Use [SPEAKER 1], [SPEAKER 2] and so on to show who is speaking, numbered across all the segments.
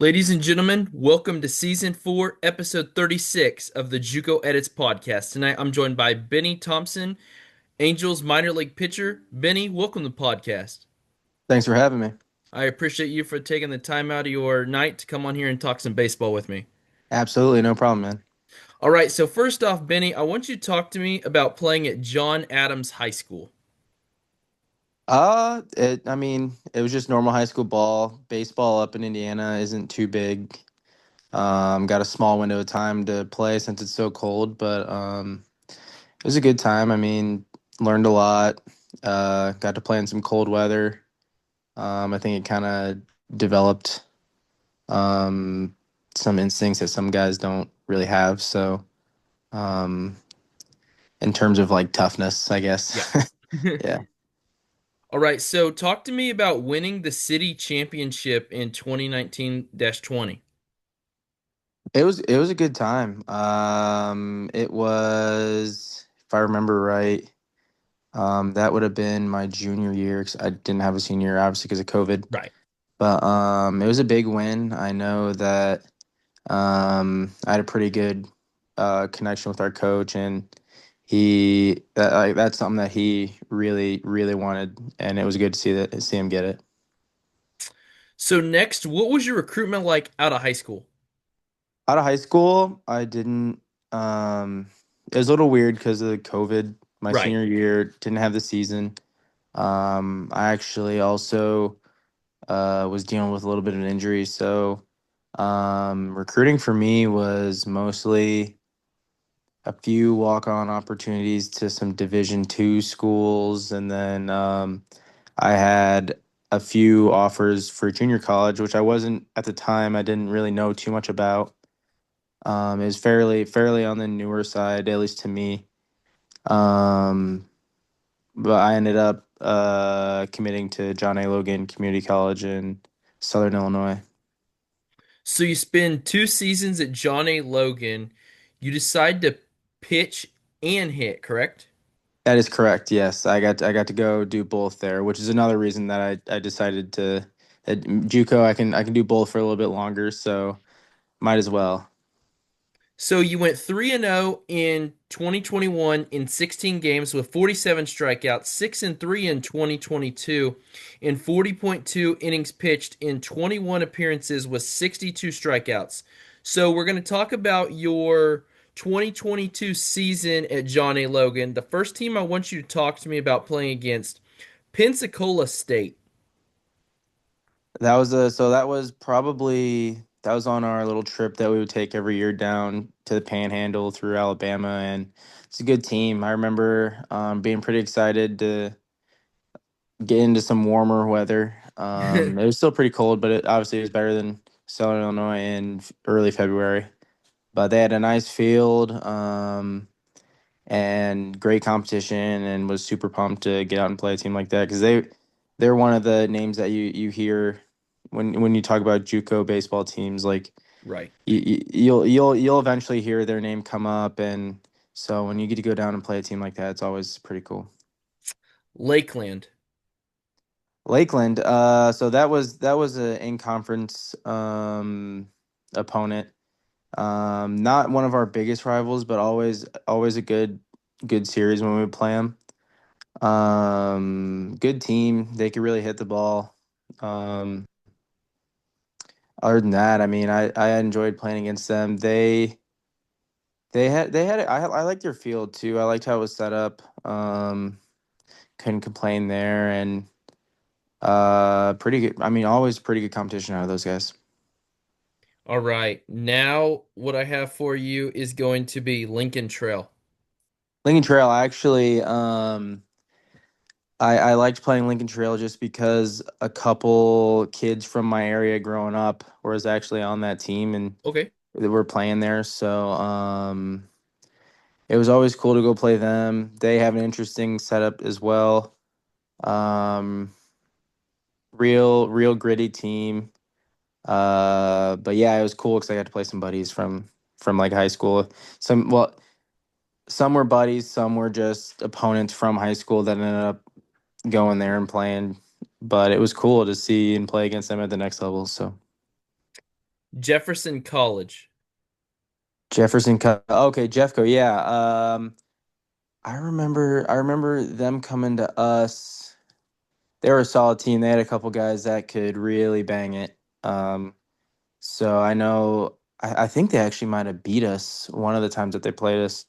[SPEAKER 1] Ladies and gentlemen, welcome to Season 4, Episode 36 of the Juco Editz podcast. Tonight I'm joined by Benny Thompson, Angels minor league pitcher. Benny, welcome to the podcast.
[SPEAKER 2] Thanks for having me.
[SPEAKER 1] I appreciate you for taking the time out of your night to come on here and talk some baseball with me.
[SPEAKER 2] Absolutely, no problem, man.
[SPEAKER 1] All right, so first off, Benny, I want you to talk to me about playing at John Adams High School.
[SPEAKER 2] It was just normal high school ball. Baseball up in Indiana isn't too big. Got a small window of time to play since it's so cold, but it was a good time. Learned a lot. Got to play in some cold weather. I think it kind of developed um, some instincts that some guys don't really have. So, um, in terms of like toughness, I
[SPEAKER 1] Yeah.
[SPEAKER 2] guess. Yeah.
[SPEAKER 1] All right, so talk to me about winning the city championship in 2019-20.
[SPEAKER 2] It was a good time. It was, if I remember right, that would have been my junior year 'cause I didn't have a senior year, obviously because of COVID.
[SPEAKER 1] Right.
[SPEAKER 2] But it was a big win. I know that I had a pretty good connection with our coach, and that's something that he really really wanted, and it was good to see him get it.
[SPEAKER 1] So next, what was your recruitment like out of high school?
[SPEAKER 2] Out of high school, I didn't. Um, it was a little weird because of the COVID. My
[SPEAKER 1] Right.
[SPEAKER 2] senior year didn't have the season. I actually also was dealing with a little bit of an injury, so recruiting for me was mostly a few walk-on opportunities to some Division II schools, and then I had a few offers for junior college, which I wasn't at the time. I didn't really know too much about. It was fairly on the newer side, at least to me. Um, but I ended up committing to John A Logan Community College in Southern Illinois.
[SPEAKER 1] So you spend 2 seasons at John A. Logan. You decide to pitch and hit, correct?
[SPEAKER 2] That is correct. Yes, I got to go do both there, which is another reason that I decided to at JUCO. I can do both for a little bit longer, so might as well.
[SPEAKER 1] So you went 3-0 in 2021 in 16 games with 47 strikeouts, 6-3 in 2022, and 40.2 innings pitched in 21 appearances with 62 strikeouts. So we're going to talk about your 2022 season at John A. Logan. The first team I want you to talk to me about playing against Pensacola State.
[SPEAKER 2] That was probably that was on our little trip that we would take every year down to the Panhandle through Alabama, and it's a good team. I remember being pretty excited to get into some warmer weather. It was still pretty cold, but obviously it was better than Southern Illinois in early February. But they had a nice field, and great competition, and was super pumped to get out and play a team like that because they're one of the names that you hear when you talk about JUCO baseball teams. Like
[SPEAKER 1] Right.
[SPEAKER 2] you'll eventually hear their name come up, and so when you get to go down and play a team like that, it's always pretty cool.
[SPEAKER 1] Lakeland.
[SPEAKER 2] Lakeland, so that was a in conference opponent. Not one of our biggest rivals, but always a good series when we would play them. Good team. They could really hit the ball. Um, Other than that, I enjoyed playing against them. I liked their field too. I liked how it was set up. Couldn't complain there, and pretty good. Always pretty good competition out of those guys.
[SPEAKER 1] All right. Now, what I have for you is going to be Lincoln Trail.
[SPEAKER 2] Lincoln Trail, I actually, I liked playing Lincoln Trail just because a couple kids from my area growing up was actually on that team, and
[SPEAKER 1] Okay.
[SPEAKER 2] they were playing there. So it was always cool to go play them. They have an interesting setup as well. Um, real gritty team. But yeah, it was cool because I got to play some buddies from like high school. Some were buddies, some were just opponents from high school that ended up going there and playing. But it was cool to see and play against them at the next level. So
[SPEAKER 1] Jefferson College.
[SPEAKER 2] Okay, Jeffco. Yeah. I remember them coming to us. They were a solid team. They had a couple guys that could really bang it. Um, so I know I think they actually might have beat us one of the times that they played us.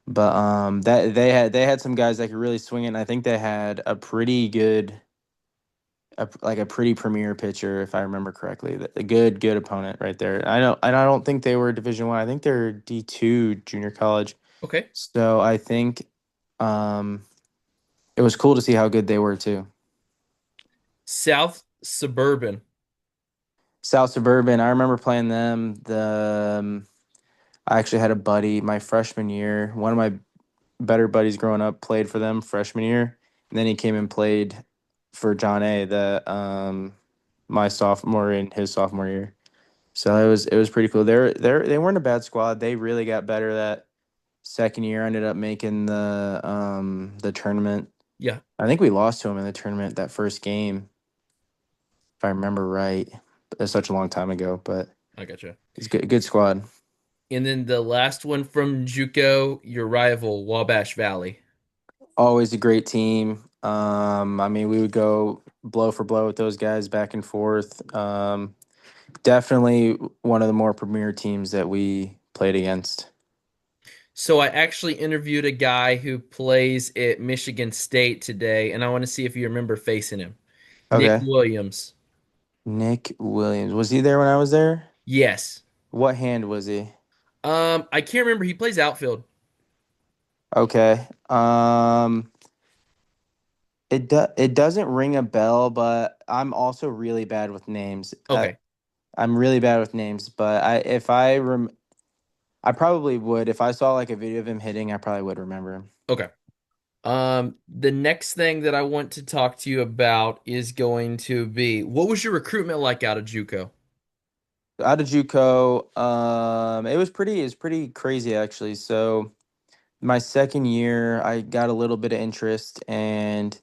[SPEAKER 2] But that they had some guys that could really swing it, and I think they had a pretty good like a pretty premier pitcher, if I remember correctly. A good opponent right there. I don't think they were Division One. I think they're D2 junior college.
[SPEAKER 1] Okay.
[SPEAKER 2] So I think um it was cool to see how good they were too.
[SPEAKER 1] South Suburban.
[SPEAKER 2] South Suburban, I remember playing them. I actually had a buddy my freshman year. One of my better buddies growing up played for them freshman year, and then he came and played for John A. The my sophomore and his sophomore year. So it was pretty cool. They weren't a bad squad. They really got better that second year. Ended up making the tournament.
[SPEAKER 1] Yeah,
[SPEAKER 2] I think we lost to them in the tournament that first game, if I remember right. It's such a long time ago, but
[SPEAKER 1] I gotcha.
[SPEAKER 2] it's good squad.
[SPEAKER 1] And then the last one from JUCO, your rival, Wabash Valley.
[SPEAKER 2] Always a great team. I mean, we would go blow for blow with those guys back and forth. Definitely one of the more premier teams that we played against.
[SPEAKER 1] So I actually interviewed a guy who plays at Michigan State today, and I want to see if you remember facing him. Nick
[SPEAKER 2] Okay.
[SPEAKER 1] Williams.
[SPEAKER 2] Nick Williams. Was he there when I was there?
[SPEAKER 1] Yes.
[SPEAKER 2] What hand was he?
[SPEAKER 1] I can't remember. He plays outfield.
[SPEAKER 2] Okay. It doesn't ring a bell, but I'm also really bad with names.
[SPEAKER 1] Okay.
[SPEAKER 2] I'm really bad with names, but I probably would if I saw like a video of him hitting, I probably would remember him.
[SPEAKER 1] Okay. The next thing that I want to talk to you about is going to be what was your recruitment like out of JUCO?
[SPEAKER 2] Out of JUCO, it was pretty crazy actually. So my second year, I got a little bit of interest, and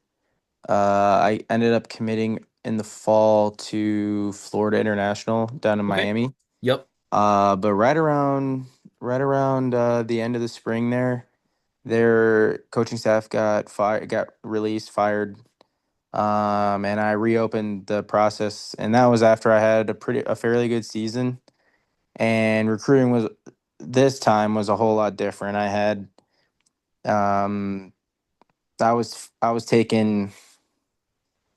[SPEAKER 2] I ended up committing in the fall to Florida International down in
[SPEAKER 1] Okay.
[SPEAKER 2] Miami.
[SPEAKER 1] Yep.
[SPEAKER 2] But right around the end of the spring there, their coaching staff got released, fired. And I reopened the process, and that was after I had a fairly good season. And recruiting was this time was a whole lot different. Um, I was taking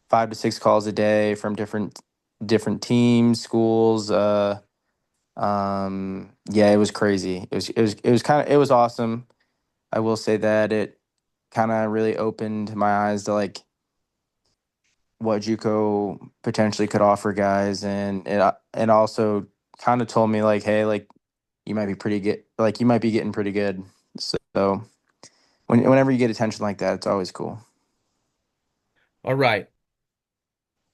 [SPEAKER 2] 5 to 6 calls a day from different teams, schools. Yeah, it was crazy. It was awesome. I will say that it kind of really opened my eyes to like what JUCO potentially could offer guys, and it also kind of told me like, hey, like you might be pretty good, like you might be getting pretty good. So whenever you get attention like that, it's always cool.
[SPEAKER 1] All right.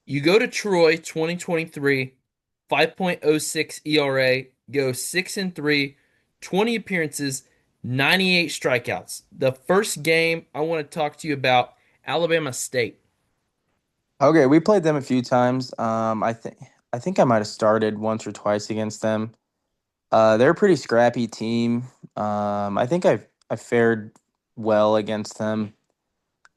[SPEAKER 1] You go to Troy 2023, 5.06 ERA, go 6 and 3, 20 appearances, 98 strikeouts. The first game I want to talk to you about Alabama State.
[SPEAKER 2] Okay, we played them a few times. I think I might have started once or twice against them. They're a pretty scrappy team. I think I fared well against them.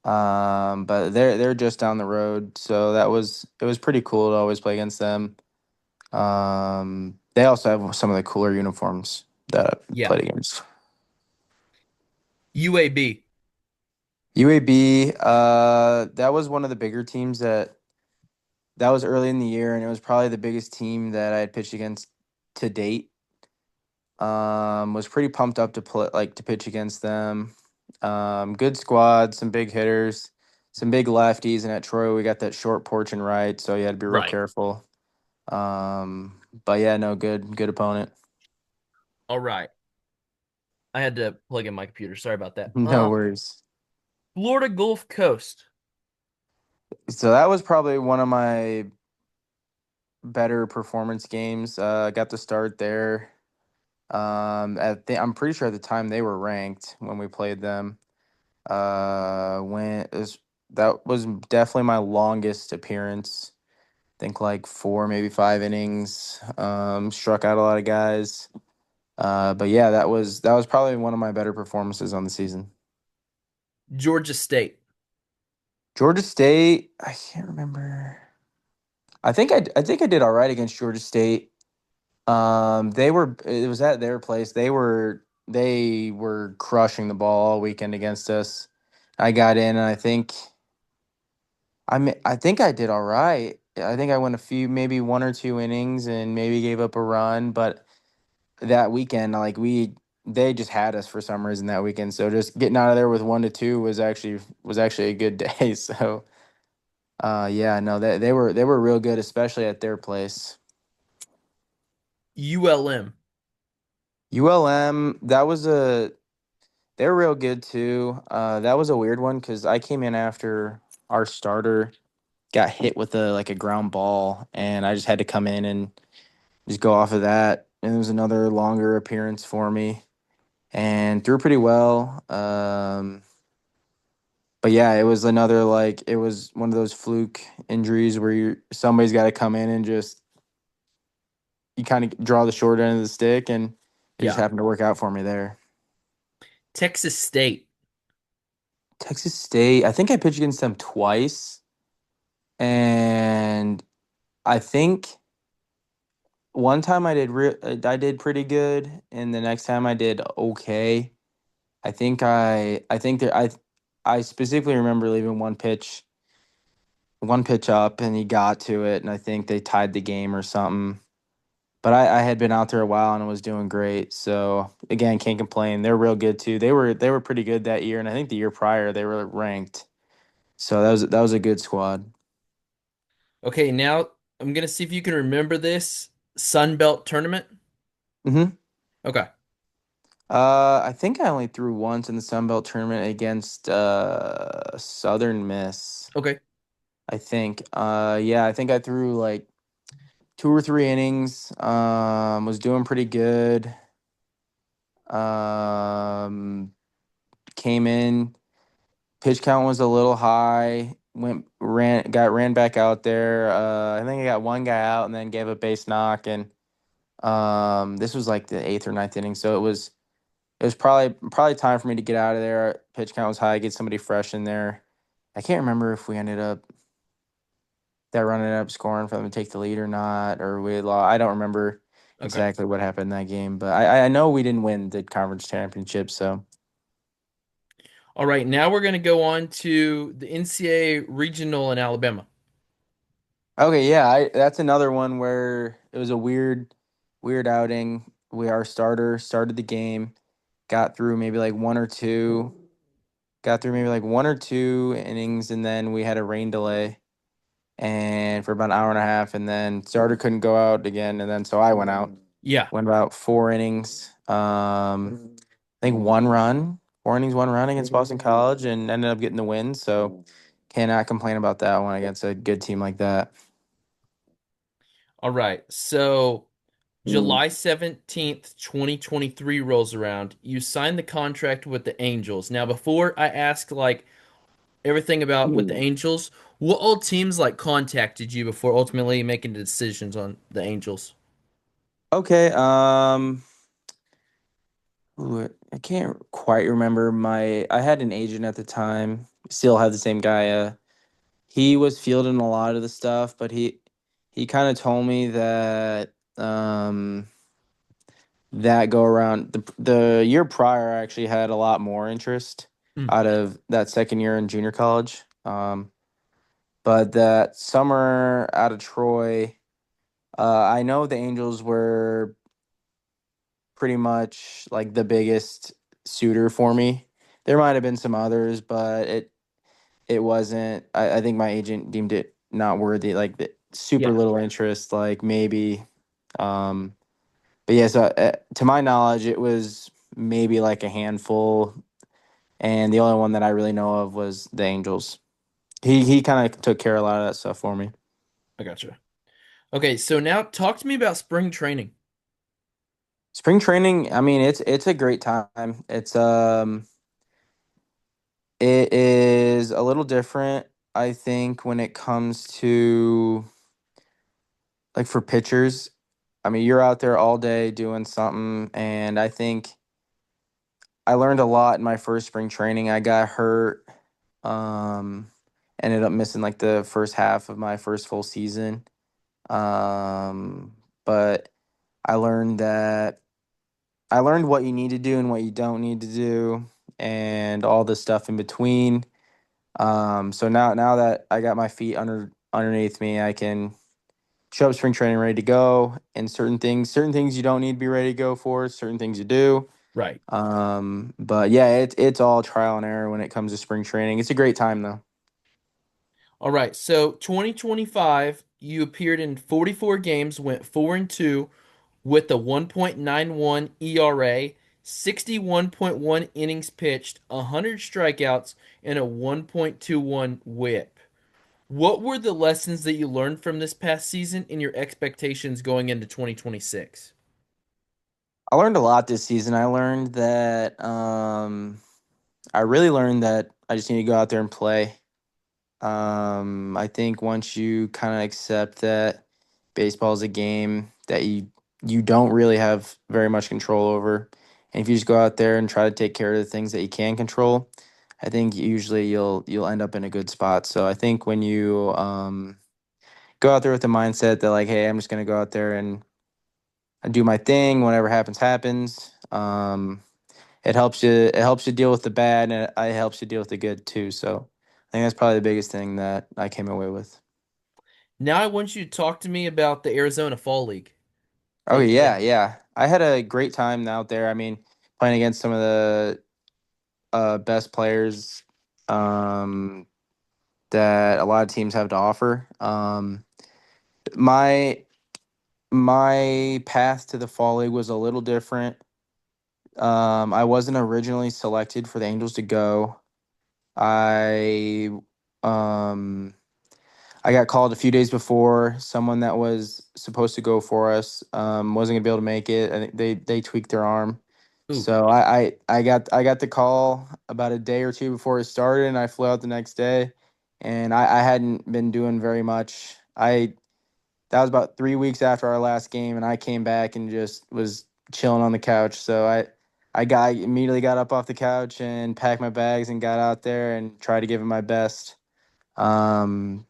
[SPEAKER 2] But they're just down the road, so it was pretty cool to always play against them. They also have some of the cooler uniforms that I
[SPEAKER 1] Yeah.
[SPEAKER 2] played against.
[SPEAKER 1] UAB.
[SPEAKER 2] UAB, that was one of the bigger teams that was early in the year, and it was probably the biggest team that I had pitched against to date. Was pretty pumped up to play, like to pitch against them. Good squad, some big hitters, some big lefties, and at Troy we got that short porch and right, so you had to be real
[SPEAKER 1] Right.
[SPEAKER 2] careful. But yeah, no, good opponent.
[SPEAKER 1] All right. I had to plug in my computer. Sorry about that.
[SPEAKER 2] No worries.
[SPEAKER 1] Florida Gulf Coast.
[SPEAKER 2] So that was probably one of my better performance games. Got to start there. I'm pretty sure at the time they were ranked when we played them. When it was, that was definitely my longest appearance. think like 4, maybe 5 innings. Struck out a lot of guys. But yeah, that was probably one of my better performances on the season.
[SPEAKER 1] Georgia State.
[SPEAKER 2] Georgia State, I can't remember. I think I did all right against Georgia State. It was at their place. They were crushing the ball all weekend against us. I got in, and I think I did all right. I think I went a few, maybe 1 or 2 innings, and maybe gave up a run. But that weekend, they just had us for some reason that weekend. So just getting out of there with 1-2 was actually a good day. So yeah, no, they were real good, especially at their place.
[SPEAKER 1] ULM.
[SPEAKER 2] ULM, they were real good too. That was a weird one because I came in after our starter got hit with a ground ball, and I just had to come in and just go off of that. And it was another longer appearance for me, and threw pretty well. But yeah, it was one of those fluke injuries where somebody's got to come in and just you kind of draw the short end of the stick, and it just
[SPEAKER 1] Yeah.
[SPEAKER 2] happened to work out for me there.
[SPEAKER 1] Texas State.
[SPEAKER 2] Texas State, I think I pitched against them twice, and I think one time I did pretty good, and the next time I did okay. I specifically remember leaving one pitch up, and he got to it, and I think they tied the game or something. But I had been out there a while and was doing great. So again, can't complain. They're real good too. They were pretty good that year, and I think the year prior they were ranked. So that was a good squad.
[SPEAKER 1] Okay, now I'm gonna see if you can remember this Sun Belt tournament.
[SPEAKER 2] hmm
[SPEAKER 1] Okay.
[SPEAKER 2] I think I only threw once in the Sun Belt tournament against Southern Miss.
[SPEAKER 1] Okay.
[SPEAKER 2] I think. Yeah, I think I threw like 2 or 3 innings. Was doing pretty good. Um, Came in. Pitch count was a little high. Ran back out there. I think I got one guy out and then gave a base knock. And this was like the eighth or ninth inning, so it was probably time for me to get out of there. Pitch count was high. Get somebody fresh in there. I can't remember if we ended up that run ended up scoring for them to take the lead or not, or we lost. I don't remember
[SPEAKER 1] Okay.
[SPEAKER 2] exactly what happened in that game, but I know we didn't win the conference championship. So
[SPEAKER 1] All right, now we're gonna go on to the NCAA regional in Alabama.
[SPEAKER 2] okay, yeah, that's another one where it was a weird outing. Our starter started the game, got through maybe like one or two innings, and then we had a rain delay and for about an hour and a half, and then starter couldn't go out again, and then so I went out.
[SPEAKER 1] Yeah,
[SPEAKER 2] Went about 4 innings. I think 1 run, 4 innings, 1 run against Boston College, and ended up getting the win. So cannot complain about that one against a good team like that.
[SPEAKER 1] all right. So July 17th, 2023 rolls around. You sign the contract with the Angels. Now, before I ask like everything about with the Angels, what all teams like contacted you before ultimately making the decisions on the Angels?
[SPEAKER 2] Okay. I can't quite remember I had an agent at the time. Still have the same guy. He was fielding a lot of the stuff, but he kind of told me that that go around the year prior I actually had a lot more interest
[SPEAKER 1] Mm,
[SPEAKER 2] out of that second year in junior college. But that summer out of Troy, I know the Angels were pretty much like the biggest suitor for me. There might have been some others, but it wasn't. I think my agent deemed it not worthy, like the super
[SPEAKER 1] yeah.
[SPEAKER 2] little interest, like maybe. Um, but yeah, so to my knowledge, it was maybe like a handful, and the only one that I really know of was the Angels. He kind of took care of a lot of that stuff for me.
[SPEAKER 1] I gotcha. Okay, so now talk to me about spring training.
[SPEAKER 2] Spring training, I mean, it's a great time. It is a little different, I think, when it comes to like for pitchers, I mean, you're out there all day doing something, and I think I learned a lot in my first spring training. I got hurt, um, ended up missing like the first half of my first full season. But I learned that I learned what you need to do and what you don't need to do, and all the stuff in between. So now that I got my feet underneath me, I can show up spring training ready to go. And certain things you don't need to be ready to go for. Certain things you do.
[SPEAKER 1] Right.
[SPEAKER 2] But yeah, it's all trial and error when it comes to spring training. It's a great time though.
[SPEAKER 1] All right. So 2025, you appeared in 44 games, went 4-2 with a 1.91 ERA, 61.1 innings pitched, 100 strikeouts, and a 1.21 whip. What were the lessons that you learned from this past season and your expectations going into 2026?
[SPEAKER 2] I learned a lot this season. I really learned that I just need to go out there and play. I think once you kind of accept that baseball is a game that you don't really have very much control over, and if you just go out there and try to take care of the things that you can control, I think usually you'll end up in a good spot. So I think when you go out there with the mindset that like, hey, I'm just gonna go out there and I do my thing. Whatever happens, happens. It helps you. It helps you deal with the bad, and it helps you deal with the good too. So I think that's probably the biggest thing that I came away with.
[SPEAKER 1] Now I want you to talk to me about the Arizona Fall League that
[SPEAKER 2] Oh
[SPEAKER 1] you played
[SPEAKER 2] yeah,
[SPEAKER 1] in.
[SPEAKER 2] yeah. I had a great time out there. I mean, playing against some of the best players um, that a lot of teams have to offer. My my path to the fall league was a little different. I wasn't originally selected for the Angels to go. I um, I got called a few days before. Someone that was supposed to go for us wasn't gonna be able to make it. I think they tweaked their arm,
[SPEAKER 1] Ooh,
[SPEAKER 2] so I got the call about a day or two before it started, and I flew out the next day, and I hadn't been doing very much. I That was about 3 weeks after our last game, and I came back and just was chilling on the couch. So I immediately got up off the couch and packed my bags and got out there and tried to give it my best. Um,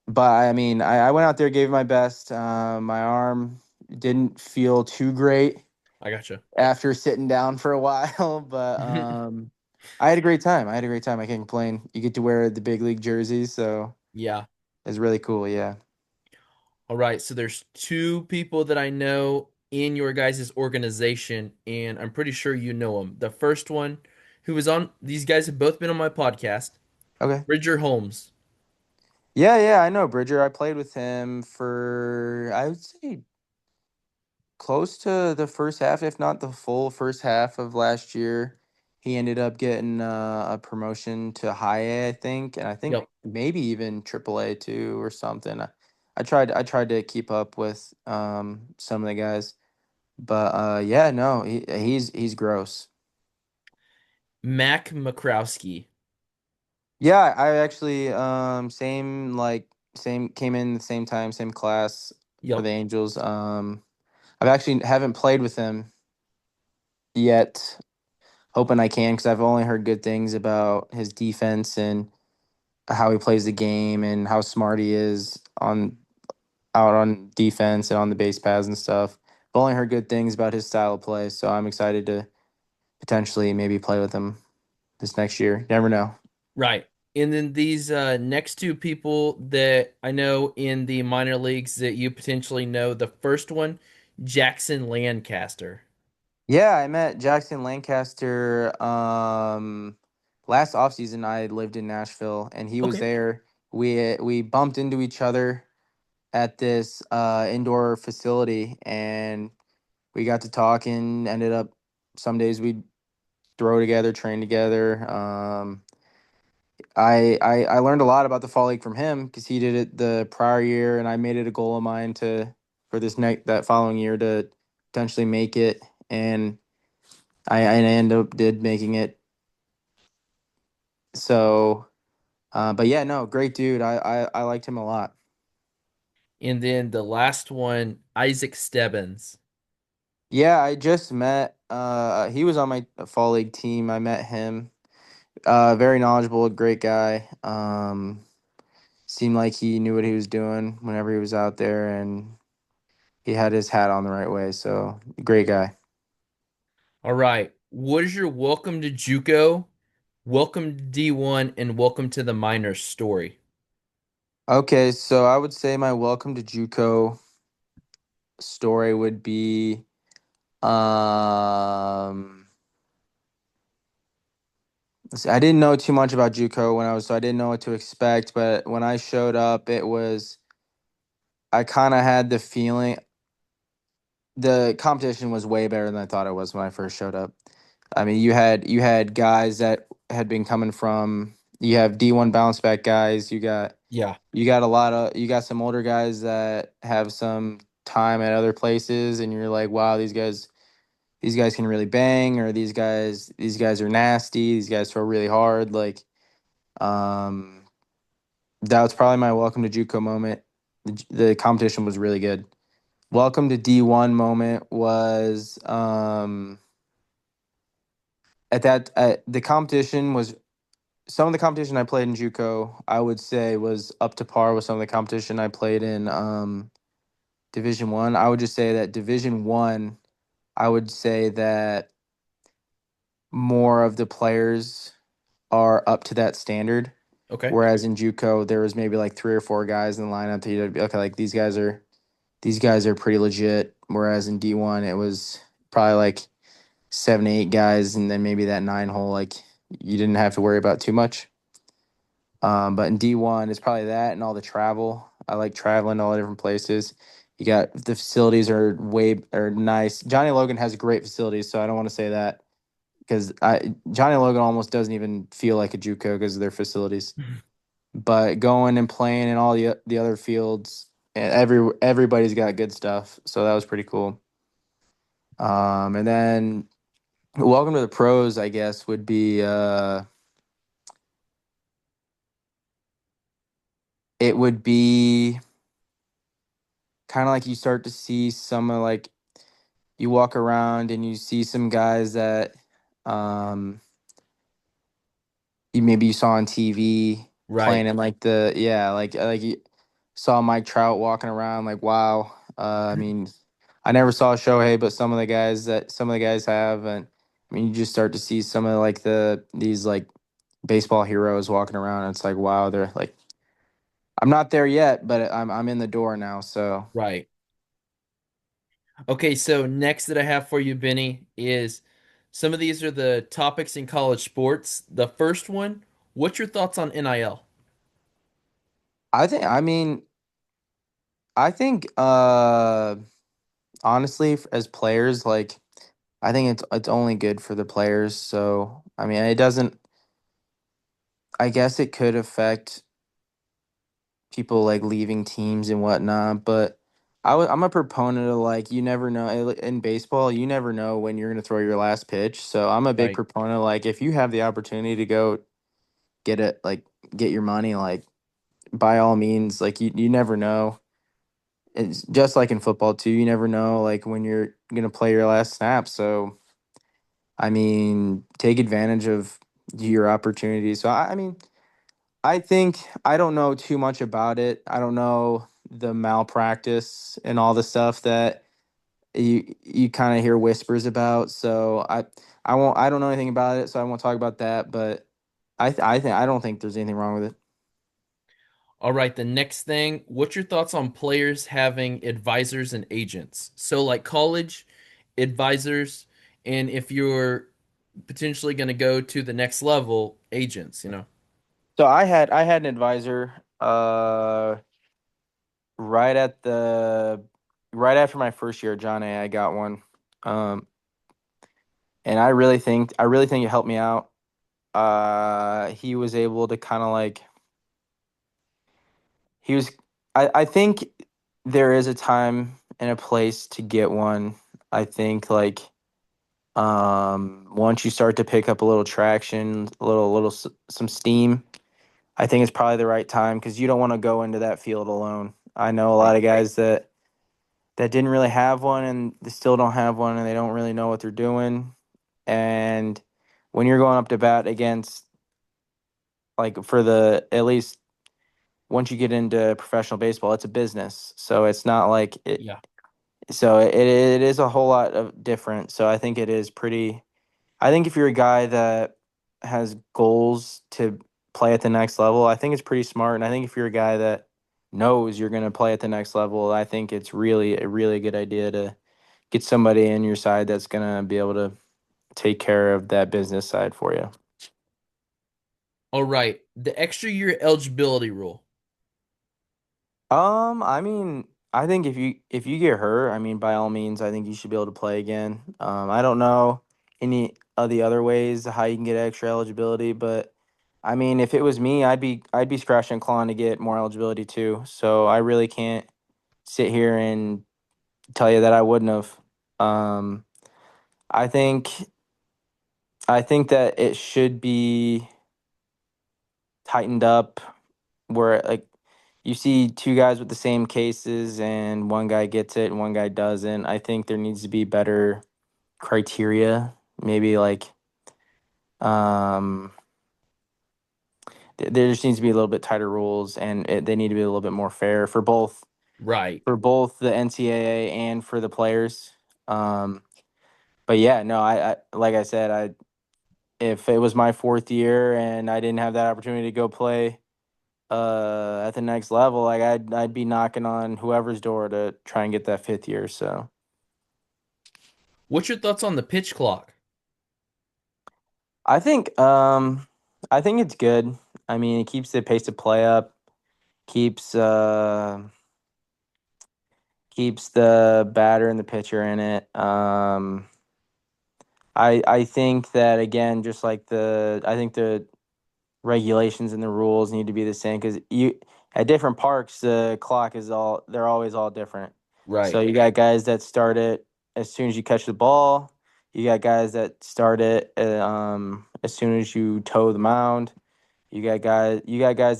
[SPEAKER 2] but I mean, I went out there, gave it my best. My arm didn't feel too great
[SPEAKER 1] I gotcha.
[SPEAKER 2] after sitting down for a while, but I had a great time. I had a great time. I can't complain. You get to wear the big league jerseys, so
[SPEAKER 1] Yeah.
[SPEAKER 2] it's really cool. Yeah.
[SPEAKER 1] All right. So there's two people that I know in your guys' organization, and I'm pretty sure you know them. The first one, who was on, these guys have both been on my podcast,
[SPEAKER 2] Okay.
[SPEAKER 1] Bridger Holmes.
[SPEAKER 2] Yeah, yeah, I know Bridger. I played with him for I would say close to the first half, if not the full first half of last year. He ended up getting a promotion to high A, I think, and I think
[SPEAKER 1] Yep.
[SPEAKER 2] maybe even triple A too or something. I tried to keep up with some of the guys, but yeah, no, he's gross.
[SPEAKER 1] Mac McCrowski.
[SPEAKER 2] Yeah, I actually same came in the same time, same class for
[SPEAKER 1] Yep.
[SPEAKER 2] the Angels. I've actually haven't played with him yet. Hoping I can because I've only heard good things about his defense and how he plays the game and how smart he is on out on defense and on the base paths and stuff. I've only heard good things about his style of play, so I'm excited to potentially maybe play with him this next year. Never know.
[SPEAKER 1] Right. And then these next two people that I know in the minor leagues that you potentially know. The first one, Jackson Lancaster.
[SPEAKER 2] Yeah, I met Jackson Lancaster last offseason. I lived in Nashville and he was
[SPEAKER 1] Okay.
[SPEAKER 2] there. We bumped into each other at this indoor facility and we got to talking. Ended up some days we'd throw together, train together. I learned a lot about the fall league from him because he did it the prior year, and I made it a goal of mine to for this next that following year to potentially make it, and I ended up did making it. So, but yeah, no, great dude. I liked him a lot.
[SPEAKER 1] And then the last one, Isaac Stebbins.
[SPEAKER 2] Yeah, I just met. He was on my fall league team. I met him. Very knowledgeable, great guy. Seemed like he knew what he was doing whenever he was out there, and he had his hat on the right way. So great guy.
[SPEAKER 1] All right. What is your welcome to JUCO, welcome to D1, and welcome to the minors story?
[SPEAKER 2] Okay, so I would say my welcome to JUCO story would be um I didn't know too much about JUCO when I was so I didn't know what to expect, but when I showed up it was I kind of had the feeling the competition was way better than I thought it was when I first showed up. I mean, you had guys that had been coming from you have D1 bounce back guys,
[SPEAKER 1] Yeah.
[SPEAKER 2] you got some older guys that have some time at other places and you're like, wow, these guys can really bang or these guys are nasty, these guys throw really hard like um that was probably my welcome to JUCO moment. The competition was really good. Welcome to D1 moment was the competition was some of the competition I played in JUCO, I would say was up to par with some of the competition I played in Division 1. I would just say that Division 1, I would say that more of the players are up to that standard.
[SPEAKER 1] Okay.
[SPEAKER 2] Whereas in JUCO, there was maybe like three or four guys in the lineup that you'd be okay, like these guys are pretty legit. Whereas in D1, it was probably like 7 8 guys, and then maybe that nine hole, like you didn't have to worry about too much. But in D1, it's probably that and all the travel. I like traveling to all the different places. You got the facilities are nice. Johnny Logan has great facilities, so I don't want to say that because I Johnny Logan almost doesn't even feel like a JUCO because of their facilities. But going and playing in all the other fields, everybody's got good stuff, so that was pretty cool. And then welcome to the pros, I guess, would be it would be kind of like you start to see some of like you walk around and you see some guys that um you saw on TV
[SPEAKER 1] Right.
[SPEAKER 2] playing in like the yeah like you saw Mike Trout walking around like wow. I mean, I never saw Shohei, but some of the guys have, and I mean you just start to see some of like these like baseball heroes walking around. And it's like wow, they're like I'm not there yet, but I'm in the door now. So
[SPEAKER 1] Right. Okay, so next that I have for you, Benny, is some of these are the topics in college sports. The first one, what's your thoughts on NIL?
[SPEAKER 2] I mean I think honestly as players like I think it's only good for the players. So I mean, it doesn't. I guess it could affect people like leaving teams and whatnot, but I'm a proponent of like you never know in baseball. You never know when you're gonna throw your last pitch. So I'm a big
[SPEAKER 1] Right.
[SPEAKER 2] proponent of like if you have the opportunity to go get it, like get your money, like by all means, like you never know. It's just like in football too. You never know like when you're gonna play your last snap. So I mean, take advantage of your opportunities. So I mean, I think I don't know too much about it. I don't know the malpractice and all the stuff that you kind of hear whispers about. So I don't know anything about it, so I won't talk about that. But I don't think there's anything wrong with it.
[SPEAKER 1] All right, the next thing, what's your thoughts on players having advisors and agents? So, like college advisors, and if you're potentially going to go to the next level, agents.
[SPEAKER 2] So I had an advisor right at the right after my first year at John A. I got one. Um, and I really think it helped me out. He was able to kind of like he was. I think there is a time and a place to get one. I think like once you start to pick up a little traction, some steam. I think it's probably the right time because you don't want to go into that field alone. I know a lot of guys that didn't really have one and they still don't have one and they don't really know what they're doing. And when you're going up to bat against, like, for the at least once you get into professional baseball, it's a business. So it's not like it.
[SPEAKER 1] Yeah.
[SPEAKER 2] So it is a whole lot of different. So I think it is pretty. I think if you're a guy that has goals to play at the next level, I think it's pretty smart. And I think if you're a guy that knows you're going to play at the next level, I think it's really good idea to get somebody in your side that's going to be able to take care of that business side for you.
[SPEAKER 1] All right. The extra year eligibility rule.
[SPEAKER 2] I mean, I think if you get hurt, I mean, by all means, I think you should be able to play again. I don't know any of the other ways how you can get extra eligibility, but I mean, if it was me, I'd be scratching and clawing to get more eligibility too. So I really can't sit here and tell you that I wouldn't have. Um, I think I think that it should be tightened up where, like, you see two guys with the same cases and one guy gets it and one guy doesn't. I think there needs to be better criteria. Maybe like um there just needs to be a little bit tighter rules and they need to be a little bit more fair
[SPEAKER 1] Right.
[SPEAKER 2] for both the NCAA and for the players. Um but yeah, no, I like I said, I if it was my fourth year and I didn't have that opportunity to go play at the next level, like I'd be knocking on whoever's door to try and get that fifth year. So
[SPEAKER 1] What's your thoughts on the pitch clock?
[SPEAKER 2] I think um I think it's good. I mean, it keeps the pace of play up, keeps keeps the batter and the pitcher in it. I think that, again, just like I think the regulations and the rules need to be the same because you at different parks the clock is all they're always all different. So
[SPEAKER 1] Right.
[SPEAKER 2] you got guys that start it as soon as you catch the ball. You got guys that start it as soon as you toe the mound. You got guys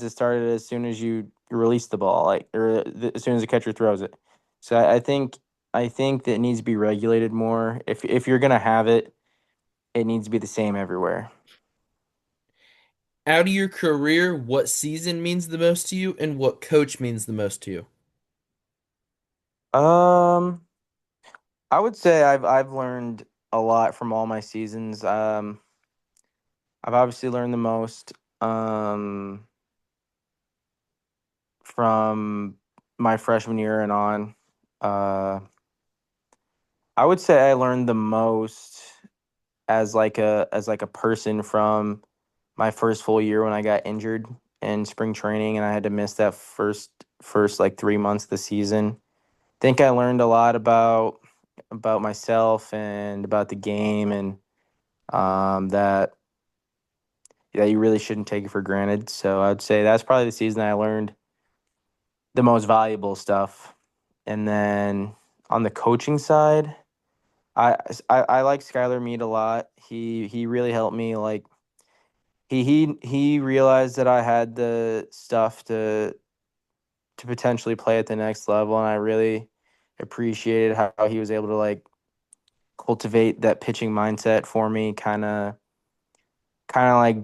[SPEAKER 2] that start it as soon as you release the ball, like, as soon as the catcher throws it. So I think that it needs to be regulated more. If you're gonna have it, it needs to be the same everywhere.
[SPEAKER 1] Out of your career, what season means the most to you and what coach means the most to you?
[SPEAKER 2] Um, I would say I've learned a lot from all my seasons. I've obviously learned the most from my freshman year and on. Uh, I would say I learned the most as like a person from my first full year when I got injured in spring training and I had to miss that first like 3 months of the season. Think I learned a lot about myself and about the game and that you really shouldn't take it for granted. So I'd say that's probably the season I learned the most valuable stuff. And then on the coaching side, I like Skylar Mead a lot. He really helped me. Like, he realized that I had the stuff to potentially play at the next level, and I really appreciated how he was able to, like, cultivate that pitching mindset for me, kind of like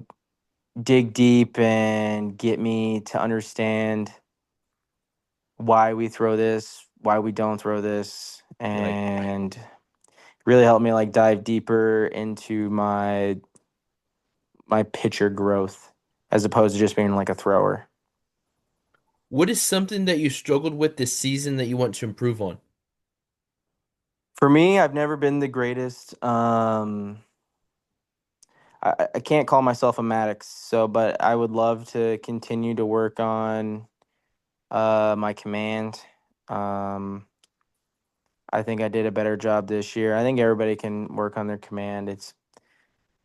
[SPEAKER 2] dig deep and get me to understand why we throw this, why we don't throw this,
[SPEAKER 1] Right.
[SPEAKER 2] and really helped me, like, dive deeper into my pitcher growth as opposed to just being like a thrower.
[SPEAKER 1] What is something that you struggled with this season that you want to improve on?
[SPEAKER 2] For me, I've never been the greatest. I can't call myself a Maddox, so but I would love to continue to work on my command. Um, I think I did a better job this year. I think everybody can work on their command. It's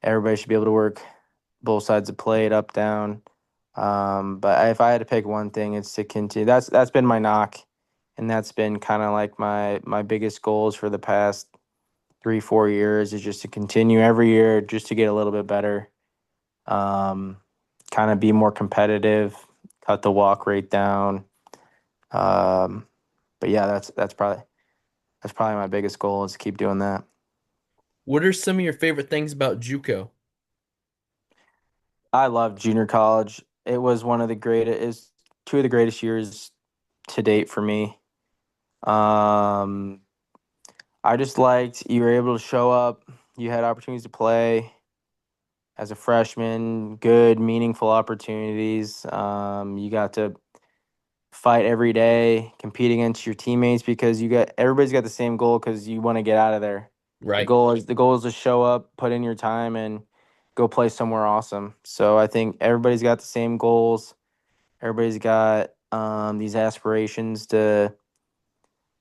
[SPEAKER 2] Everybody should be able to work both sides of plate, up, down. But if I had to pick one thing, it's to continue. That's been my knock, and that's been kind of like my biggest goals for the past 3 4 years is just to continue every year, just to get a little bit better. Um, Kind of be more competitive, cut the walk rate down, Um, but yeah, that's probably my biggest goal is to keep doing that.
[SPEAKER 1] What are some of your favorite things about JUCO?
[SPEAKER 2] I love junior college. It was one of the greatest, is two of the greatest years to date for me. Um, I just liked you were able to show up, you had opportunities to play as a freshman, good, meaningful opportunities. You got to fight every day, compete against your teammates because everybody's got the same goal because you want to get out of there. The
[SPEAKER 1] Right.
[SPEAKER 2] goal is the goal is to show up, put in your time, and go play somewhere awesome. So I think everybody's got the same goals. Everybody's got these aspirations to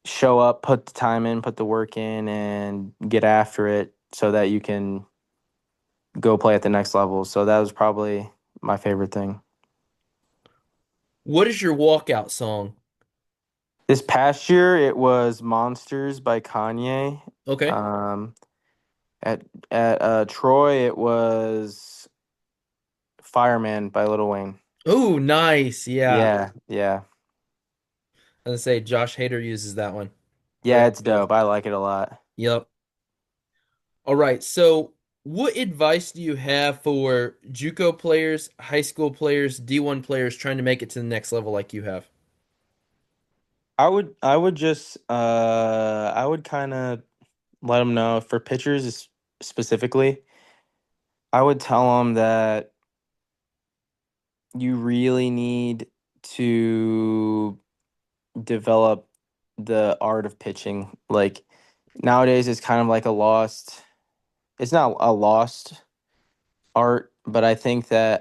[SPEAKER 2] show up, put the time in, put the work in, and get after it so that you can go play at the next level. So that was probably my favorite thing.
[SPEAKER 1] What is your walkout song?
[SPEAKER 2] This past year, it was "Monsters" by Kanye.
[SPEAKER 1] Okay.
[SPEAKER 2] Um, at Troy, it was "Fireman" by Lil Wayne.
[SPEAKER 1] Oh, nice. Yeah.
[SPEAKER 2] Yeah, yeah,
[SPEAKER 1] I was gonna say Josh Hader uses that one.
[SPEAKER 2] yeah.
[SPEAKER 1] Very
[SPEAKER 2] It's
[SPEAKER 1] good.
[SPEAKER 2] dope. I like it a lot.
[SPEAKER 1] Yep. All right. So, what advice do you have for JUCO players, high school players, D1 players trying to make it to the next level like you have?
[SPEAKER 2] I would kind of let them know for pitchers specifically. I would tell them that you really need to develop the art of pitching. Like nowadays, it's kind of like a lost. It's not a lost art, but I think that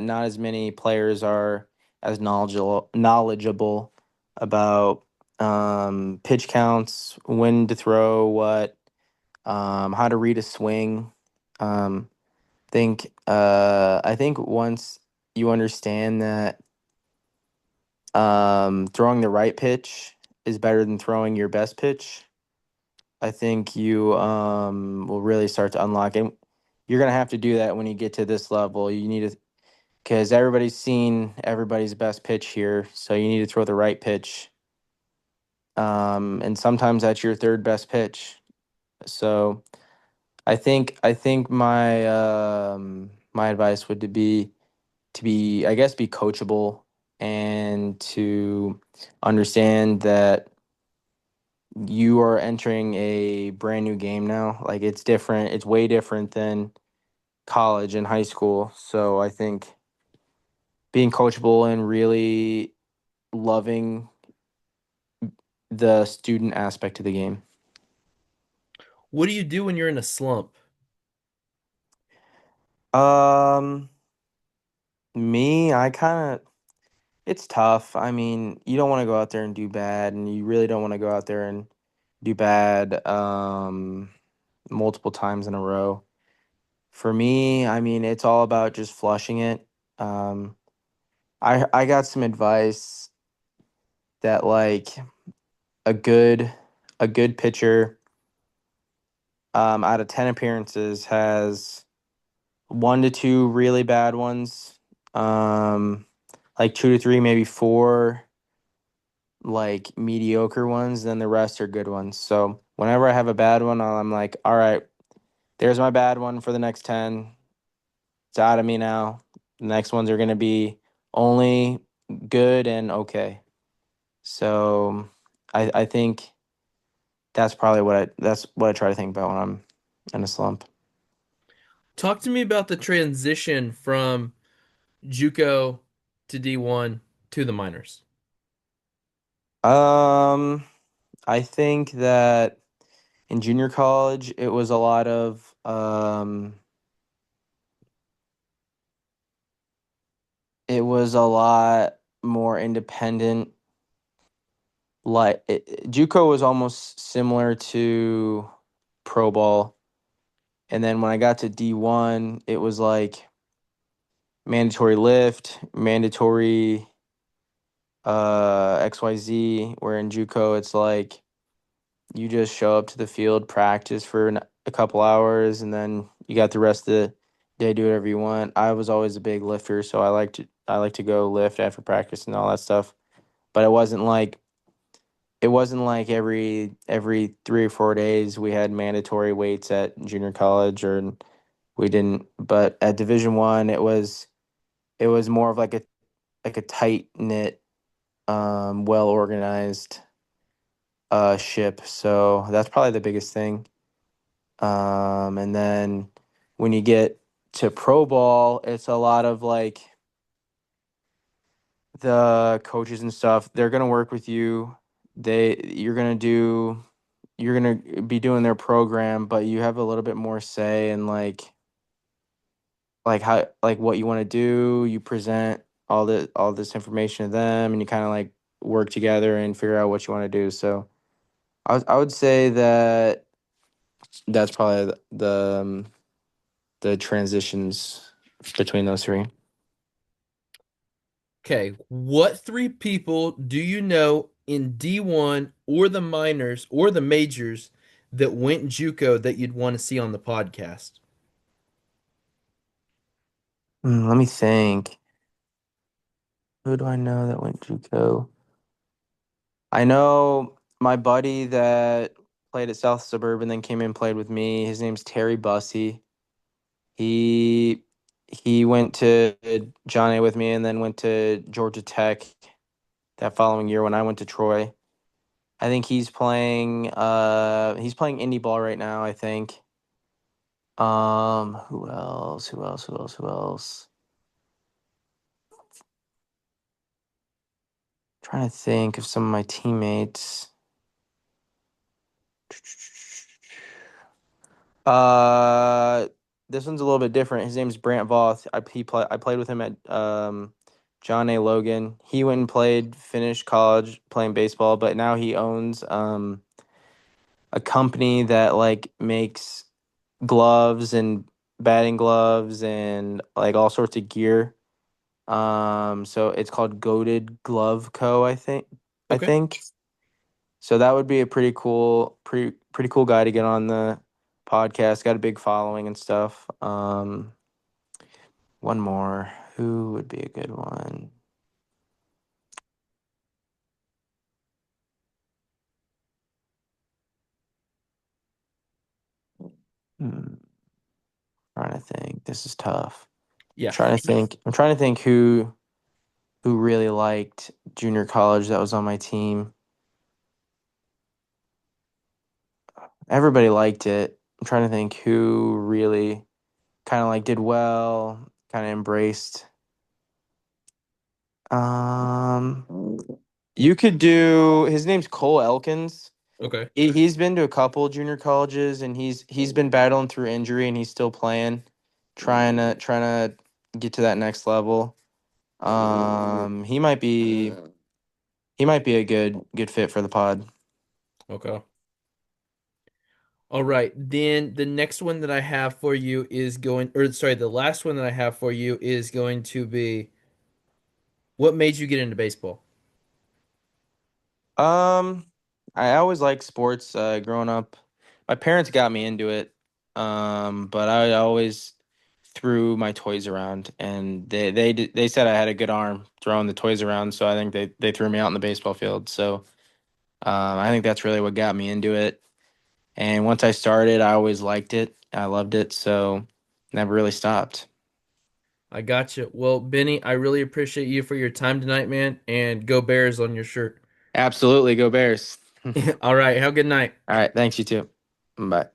[SPEAKER 2] not as many players are as knowledgeable about pitch counts, when to throw what, how to read a swing. Um, I think once you understand that throwing the right pitch is better than throwing your best pitch, I think you will really start to unlock it. You're gonna have to do that when you get to this level. You need to because everybody's seen everybody's best pitch here, so you need to throw the right pitch. And sometimes that's your third best pitch. So I think my advice would to be I guess be coachable and to understand that you are entering a brand new game now. Like it's different. It's way different than college and high school. So I think being coachable and really loving the student aspect of the game.
[SPEAKER 1] What do you do when you're in a slump?
[SPEAKER 2] Um, Me, I kind of it's tough. I mean, you don't want to go out there and do bad, and you really don't want to go out there and do bad multiple times in a row. For me, I mean, it's all about just flushing it. Um, I got some advice that like a good a good pitcher out of 10 appearances has one to two really bad ones, um like two to three, maybe four like mediocre ones, then the rest are good ones. So whenever I have a bad one, I'm like, all right, there's my bad one for the next 10. It's out of me now. The next ones are going to be only good and okay. So I think that's what I try to think about when I'm in a slump.
[SPEAKER 1] Talk to me about the transition from JUCO to D1 to the minors.
[SPEAKER 2] Um, I think that in junior college, it was a lot more independent. JUCO was almost similar to pro ball, and then when I got to D1, it was like mandatory lift, mandatory XYZ. Where in JUCO, it's like you just show up to the field, practice for a couple hours, and then you got the rest of the day, do whatever you want. I was always a big lifter, so I like to go lift after practice and all that stuff. but it wasn't like every 3 or 4 days we had mandatory weights at junior college, or we didn't. But at Division 1, it was more of like a tight knit, well organized ship. So that's probably the biggest thing. And then when you get to pro ball, it's a lot of like the coaches and stuff. They're gonna work with you. You're gonna be doing their program, but you have a little bit more say in like how like what you want to do. You present all this information to them, and you kind of like work together and figure out what you want to do. So I would say that that's probably the transitions between those three.
[SPEAKER 1] Okay, what three people do you know in D1 or the minors or the majors that went JUCO that you'd want to see on the podcast?
[SPEAKER 2] Let me think. Who do I know that went JUCO? I know my buddy that played at South Suburban, then came in and played with me. His name's Terry Bussey. He he went to John A with me, and then went to Georgia Tech that following year when I went to Troy. I think he's playing indie ball right now, I think. Who else? Who else? Who else? Who else? Trying to think of some of my teammates. Uh, this one's a little bit different. His name's Brant Voth. I played with him at John A Logan. He went and finished college playing baseball, but now he owns a company that like makes gloves and batting gloves and like all sorts of gear. So it's called Goated Glove Co. I think. I
[SPEAKER 1] Okay,
[SPEAKER 2] think. So that would be a pretty cool guy to get on the podcast. Got a big following and stuff. One more. Who would be a good one? Trying to think. This is tough.
[SPEAKER 1] yeah,
[SPEAKER 2] Trying to think. I'm trying to think who really liked junior college that was on my team. Everybody liked it. I'm trying to think who really kind of like did well, kind of embraced. Um, you could do. His name's Cole Elkins.
[SPEAKER 1] okay.
[SPEAKER 2] He's been to a couple junior colleges, and he's been battling through injury, and he's still playing, trying to get to that next level. He might be a good fit for the pod.
[SPEAKER 1] Okay. All right. Then the next one that I have for you is going, or sorry, the last one that I have for you is going to be what made you get into baseball?
[SPEAKER 2] Um, I always liked sports. Growing up, my parents got me into it. But I always threw my toys around, and they said I had a good arm throwing the toys around. So I think they threw me out in the baseball field. So I think that's really what got me into it. And once I started, I always liked it. I loved it. So never really stopped.
[SPEAKER 1] I got you. Well, Benny, I really appreciate you for your time tonight, man, and go Bears on your shirt.
[SPEAKER 2] Absolutely, go Bears. All
[SPEAKER 1] All right. Have a good night.
[SPEAKER 2] right, thanks you too. Bye.